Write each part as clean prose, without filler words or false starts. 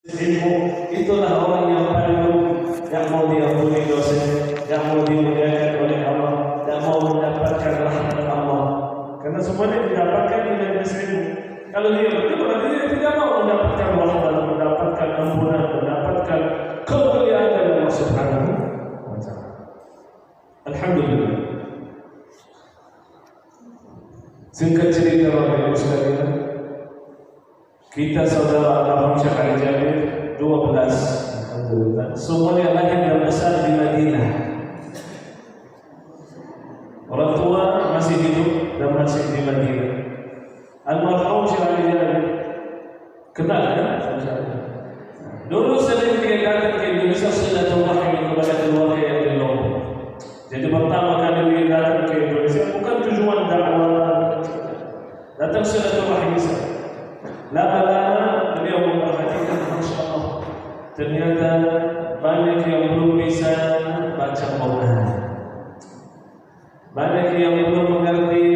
ilmu, itulah orang yang paling yang mau diampuni dosanya, yang mau dimuliakan oleh Allah, yang mau mendapatkan rahmat Allah. Karena semuanya didapatkan dengan ilmu. Kalau dia begitu berarti dia tidak mau mendapatkan rahmat, mendapatkan ampunan, mendapatkan kemuliaan dari Allah Subhanahu wa Ta'ala. Alhamdulillah. Singkat cerita Bapak Ibu sekalian, kita saudara almarhum Syekh Ali Jabir 12, alhamdulillah, semuanya lahir dan besar di Madinah. Orang tua masih hidup dan masih di Madinah. Almarhum Syekh Ali Jabir kenal kan? Dulu sering dia datang ke Indonesia silaturahmi kepada keluarga yang di Lombok. Jadi pertama kali dia datang ke Indonesia bukan tujuan dakwah, datang silaturahmi saja. Lama-lama beliau memperhatikan, Masya Allah, ternyata banyak yang belum bisa baca Quran, banyak yang belum mengerti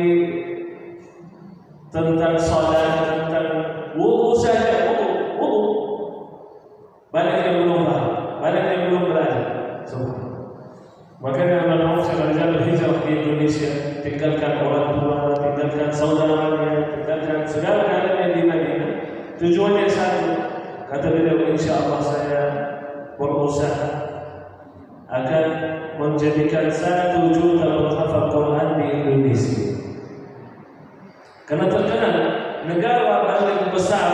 tentang salat, tentang wudu saja, wudu. Banyak yang belum paham, banyak yang belum belajar. Makanya almarhum Syekh Ali Jabir hijrah di Indonesia, tinggalkan orang tua, tinggalkan saudaranya, tinggalkan segala-galanya di Madinah. Tujuannya satu, kata beliau, insya Allah saya berusaha akan menjadikan 1 juta penghafal Quran di Indonesia. Karena terkenal negara paling besar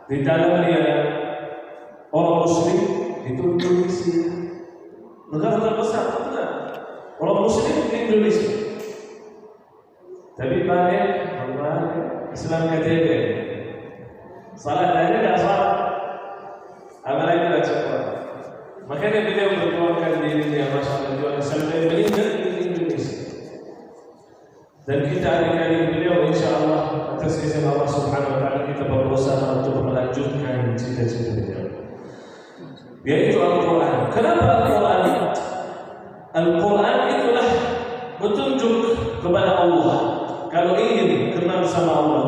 di dalamnya orang Muslim itu Indonesia. Negara terbesar terkenal orang Muslim di Indonesia. Tapi banyak Islam KTP. Salat aja tidak salat, apalagi baca Quran. Makanya beliau berkeluarkan dirinya, Masya Allah, sampai meninggal di Indonesia. Dan kita adik-adik beliau, insya Allah, atas izin Allah Subhanahu Wa Taala, kita berusaha untuk melanjutkan cita-cita beliau, yaitu Al-Quran. Kenapa Al-Quran? Al-Quran itulah petunjuk kepada Allah. Kalau ingin kenal sama Allah,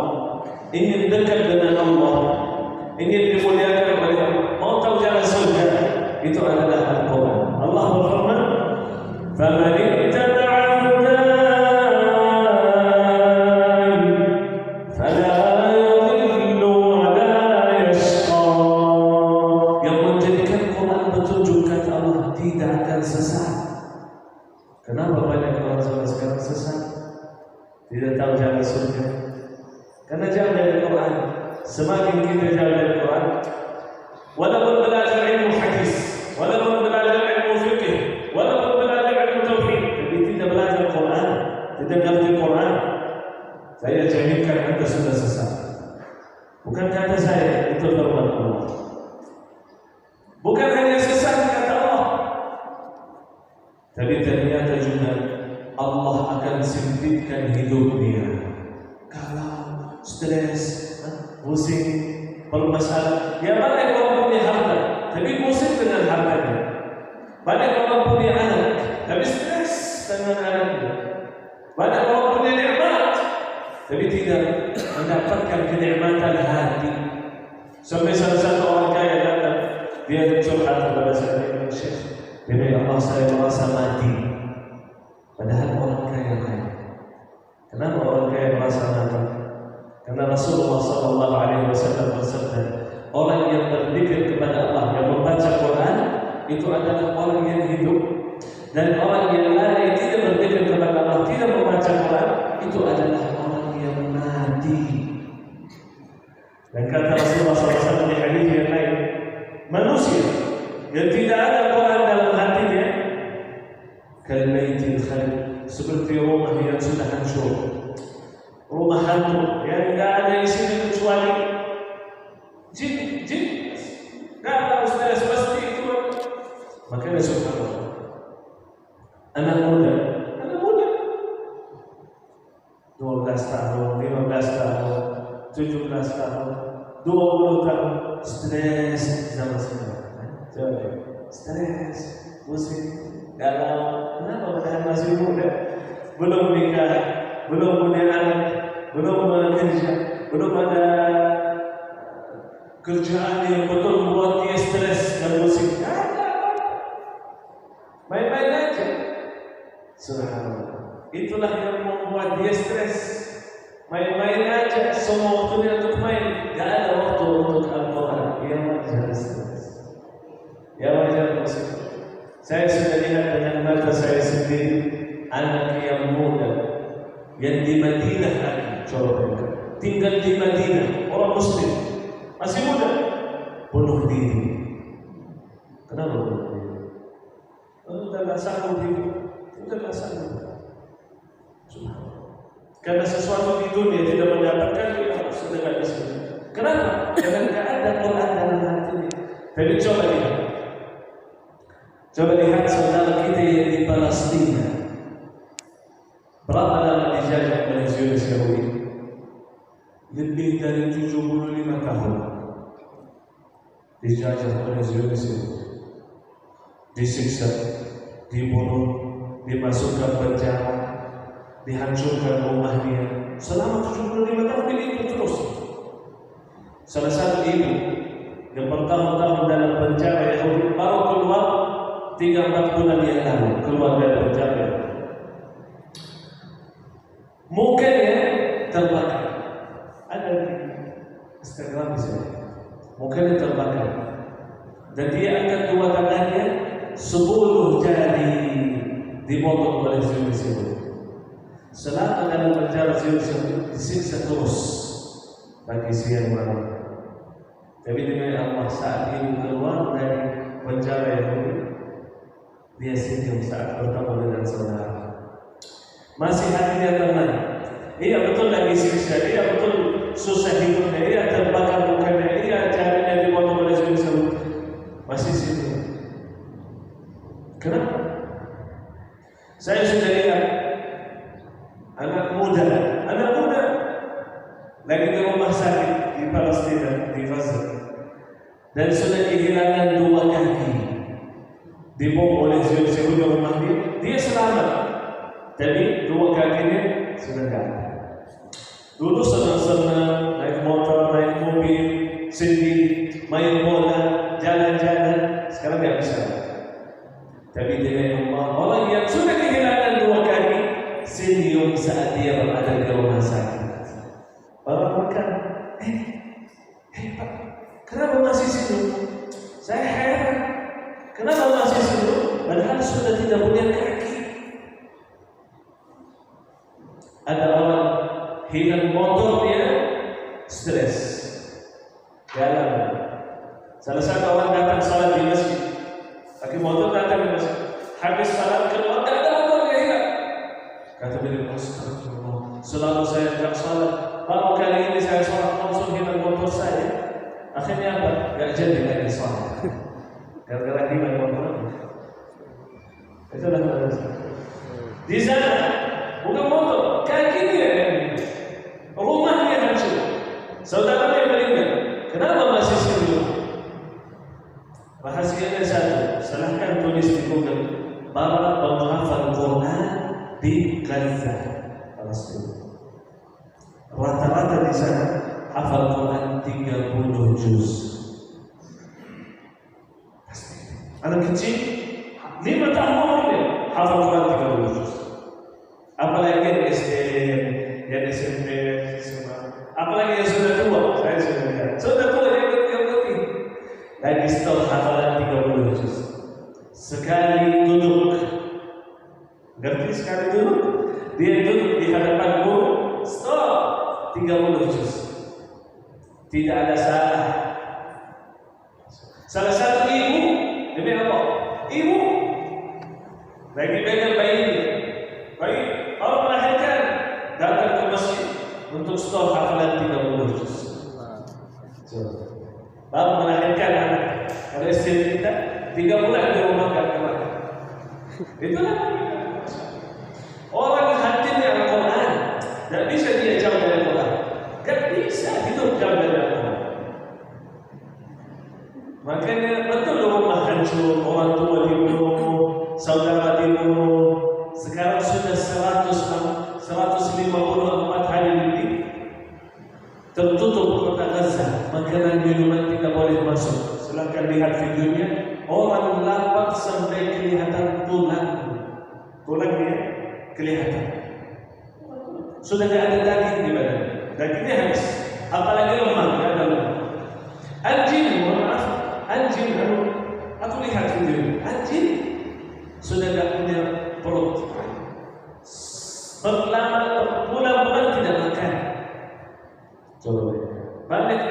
ingin dekat dengan Allah, ingin dimuliakan oleh Allah, mau tahu jalan surga, itu adalah Al-Quran. Allah berfirman, "Faman ittaba'a hudaya fala yadhillu wa la yashqa." Yang menjadikan Quran petunjuk, kata Allah, tidak akan sesat. Kenapa banyak orang sekarang sesat? Tidak tahu jalan surga. Karena jauh dari Quran. Semakin kita jauh dari Quran, walaupun belajar ilmu hadis, walaupun belajar ilmu fikih, walaupun belajar ilmu tauhid, tapi tidak belajar Quran, tidak mengerti Quran, saya jaminkan Anda sudah sesat. Bukan kata saya, itu firman Allah. Bukan hanya sesat kata Allah, tapi ternyata juga Allah akan sempitkan hidupnya. Kalau stres, pusing, bermasalah, ya banyak orang punya harta, tapi pusing dengan hartanya. Banyak orang punya anak, tapi stres dengan anaknya. Banyak orang punya nikmat, tapi tidak mendapatkan kenikmatan hati. Sampai salah satu orang kaya datang, dia curhat kepada saya, Syekh, demi Allah saya merasa mati. Padahal orang kaya. Kenapa orang kaya merasa mati? Karena Rasulullah SAW bersabda, orang yang berzikir kepada Allah, yang membaca Quran, itu adalah orang yang hidup. Dan orang yang lain tidak berzikir kepada Allah, tidak membaca Quran, itu adalah orang yang mati. Dan kata Rasulullah SAW di hadis yang lain, manusia yang tidak ada Quran dalam hatinya, kalmaitil khalid, seperti rumah yang sudah hancur, rumah hantu yang tidak ada isinya kecuali jin, tidak ada ustaz pasti itu. Makanya subhanallah, anak muda 12 tahun, 15 tahun, 17 tahun, 20 tahun, stres sama sekarang. Stres, pusing, galau. Kenapa? Padahal masih muda, belum nikah, belum punya anak, belum bekerja, belum ada kerjaan yang betul membuat dia stres dan pusing. Main-main aja. Subhanallah. Itulah yang membuat dia stres. Main-main aja, semua waktunya untuk main. Gak ada waktu untuk Al-Quran. Ya wajar stres. Ya wajar musik. Saya sudah lihat dengan mata saya sendiri anak yang muda yang di Madinah lagi, coba tinggal di Madinah, orang Muslim, masih muda, bunuh diri. Kenapa bunuh diri? Sudah tidak sanggup hidup, sudah tidak sanggup. Karena sesuatu di dunia tidak mendapatkan, dia sudah tidak bisa. Kenapa? Karena tidak ada Quran dalam hatinya. Tapi coba lihat saudara kita yang di Palestina. Berapa lama dijajah oleh Zionis Yahudi? Lebih dari 75 tahun dijajah oleh Zionis Yahudi. Disiksa, dibunuh, dimasukkan penjara, dihancurkan rumahnya. Selama 75 tahun itu terus. Salah satu ibu yang bertahun-tahun dalam penjara Yahudi baru keluar 3-4 bulan yang lalu, keluar dari penjara. Mungkin ya terbakar. Ada di Instagram bisa. Mungkin terbakar. Dan dia angkat dua tangannya, 10 jari dipotong oleh Zionis Yahudi. Selama dalam penjara Zionis Yahudi disiksa terus bagi siang malam. Tapi dengan Allah saat ini keluar dari penjara Yahudi, dia senyum saat bertemu dengan saudara. Masih hatinya tenang. Iya betul lagi siksa, iya betul susah hidupnya, iya terbakar mukanya, iya jarinya dipotong oleh Zionis Yahudi. Masih senyum. Kenapa? Saya sudah lihat anak muda lagi di rumah sakit di Palestina, di Gaza, dan sudah kehilangan 2 kaki. Dibom oleh Zionis Yahudi rumahnya, dia selamat, tapi 2 kakinya sudah tidak ada. Dulu senang-senang naik motor, naik mobil, sendiri, main bola, jalan-jalan, sekarang tidak bisa. Tapi dengan Allah, orang yang sudah kehilangan 2 kaki senyum saat dia berada di rumah sakit. Orang makan, Pak, kenapa masih senyum? Saya heran, kenapa masih senyum? Padahal sudah tidak punya kaki. Ada orang hilang motor dia stres, jalan. Salah satu orang datang salat di masjid, pakai motor datang di masjid, habis salat keluar tak ada motor dia hilang. Kata beliau, astagfirullah, selalu saya tidak salat, baru kali ini saya salat langsung hilang motor saya. Akhirnya apa? Gak jadi lagi salat, gara-gara hilang motor. Itulah masalah. Di sana bukan motor, kaki dia yang rumahnya hancur, saudaranya meninggal. Kenapa masih senyum? Rahasianya satu, silahkan tulis di Google para penghafal Quran di Gaza, Palestina. Rata-rata di sana hafal Quran 30 juz. Anak kecil 5 tahun umurnya hafal Quran 30 juz. Apalagi yang SD, yang SMP, apalagi yang sudah tua, saya sudah lihat. Sudah tua yang penting. Lagi stop hafalan 30 juz. Sekali duduk, ngerti sekali duduk? Dia duduk di hadapan guru, stop 30 juz. Tidak ada salah. Salah satu ibu, demi Allah, ibu lagi pegang bayinya. Bayi orang melahirkan, datang ke masjid untuk stop hafalan 30 juz. Baru melahirkan anak. Kalau istri kita 3 bulan di rumah kan kemana? Itulah orang hatinya Al-Quran, tidak bisa dia jauh dari Al-Quran. Tidak bisa hidup jauh dari Al-Quran. Makanya betul rumah hancur, orang tua dibunuh, saudara dibunuh. Sekarang sudah 154 hari lebih tertutup kota Gaza, makanan minuman tidak boleh masuk. Silahkan lihat videonya, orang lapar sampai kelihatan tulangnya kelihatan. Sudah tidak ada daging di badan, dagingnya habis, apalagi lemak, tidak ada lemak. Anjing, aku lihat video, anjing sudah tidak punya perut. Bulan-bulan tidak makan. Coba banyak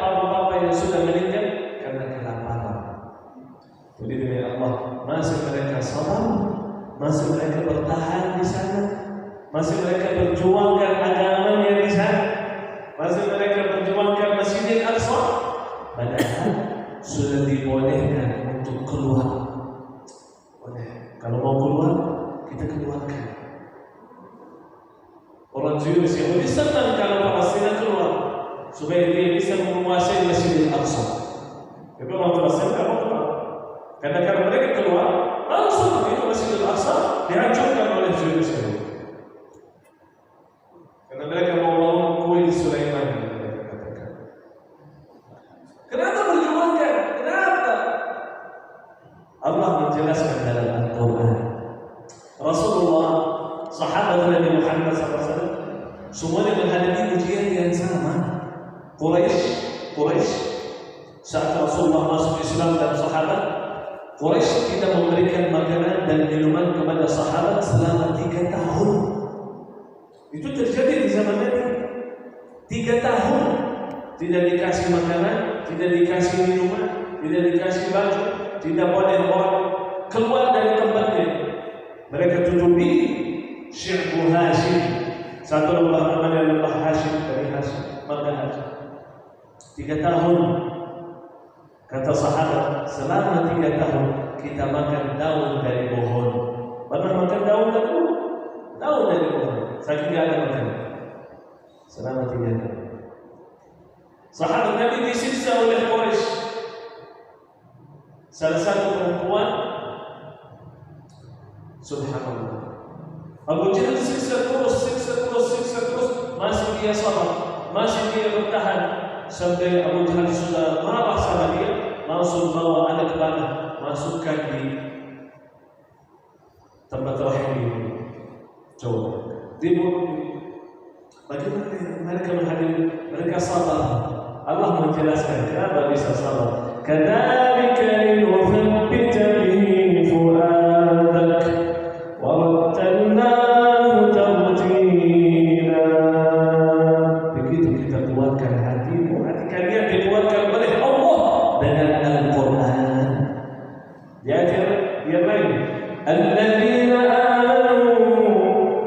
bapak-bapak yang sudah meninggal karena kelaparan. Jadi demi Allah, masih mereka sabar, masih mereka bertahan di sana, masih mereka berjuangkan agamanya di sana, masih mereka berjuangkan Masjidil Aqsa. Padahal sudah dibolehkan untuk keluar. Boleh. Kalau mau keluar, kita keluarkan. Orang Zionis Yahudi senang kalau Palestina keluar supaya dia bisa menguasai Masjidil Aqsa. Tapi orang Palestina tidak mau keluar. Karena mereka keluar, langsung itu Masjidil Aqsa dihancurkan oleh Zionis Yahudi. Karena mereka mau bangun kuil Sulaiman. Kenapa berjuangkan? Kenapa? Allah menjelaskan dalam Al-Quran. Rasulullah, sahabat Nabi Muhammad SAW, semuanya menghadapi ujian yang sama. Quraisy saat Rasulullah masuk Islam dan sahabat, Quraisy tidak memberikan makanan dan minuman kepada sahabat selama 3 tahun. Itu terjadi di zaman Nabi. 3 tahun tidak dikasih makanan, tidak dikasih minuman, tidak dikasih baju, tidak boleh orang keluar dari tempatnya. Mereka tutupi Syekh Hashim, satu lembah namanya lembah Hashim dari Hashim, maka Hashim. 3 tahun, kata sahabat, selama 3 tahun kita makan daun dari pohon. Pernah makan daun dari pohon? Daun dari pohon. Saking tidak ada makanan. Selama 3 tahun. Sahabat Nabi disiksa oleh Quraisy. Salah satu perempuan, subhanallah, Abu Jahal siksa terus, masih dia sabar, masih dia bertahan, sampai Abu Jahal sudah marah sama dia, langsung bawa anak panah, masukkan di tempat rahim ini. Coba, dibunuh. Bagaimana mereka menghadapi? Mereka sabar. Allah menjelaskan kenapa bisa sabar. Kadzalika linuthbita bihi fuadak wa rattalnahu tartila. Begitu kita kuatkan hatimu, hati kalian dikuatkan oleh Allah dengan Al-Quran. Di ayat yang lain, alladzina amanu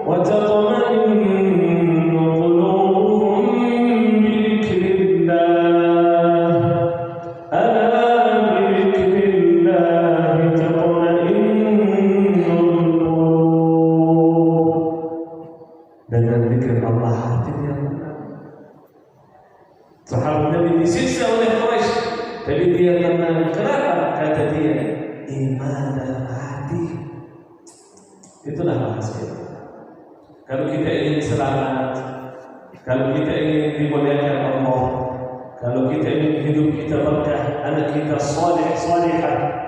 wa tatma'innu qulubuhum bi dzikrillah. Ala bi dzikrillah tatma'innul qulub. Dengan zikir Allah hatinya tenang. Sahabat Nabi disiksa oleh Quraisy, tapi dia tenang. Kenapa? Kata dia, iman dalam hati. Itulah rahasia. Kalau kita ingin selamat, kalau kita ingin dimuliakan Allah, kalau kita ingin hidup kita berkah, anak kita saleh salihah,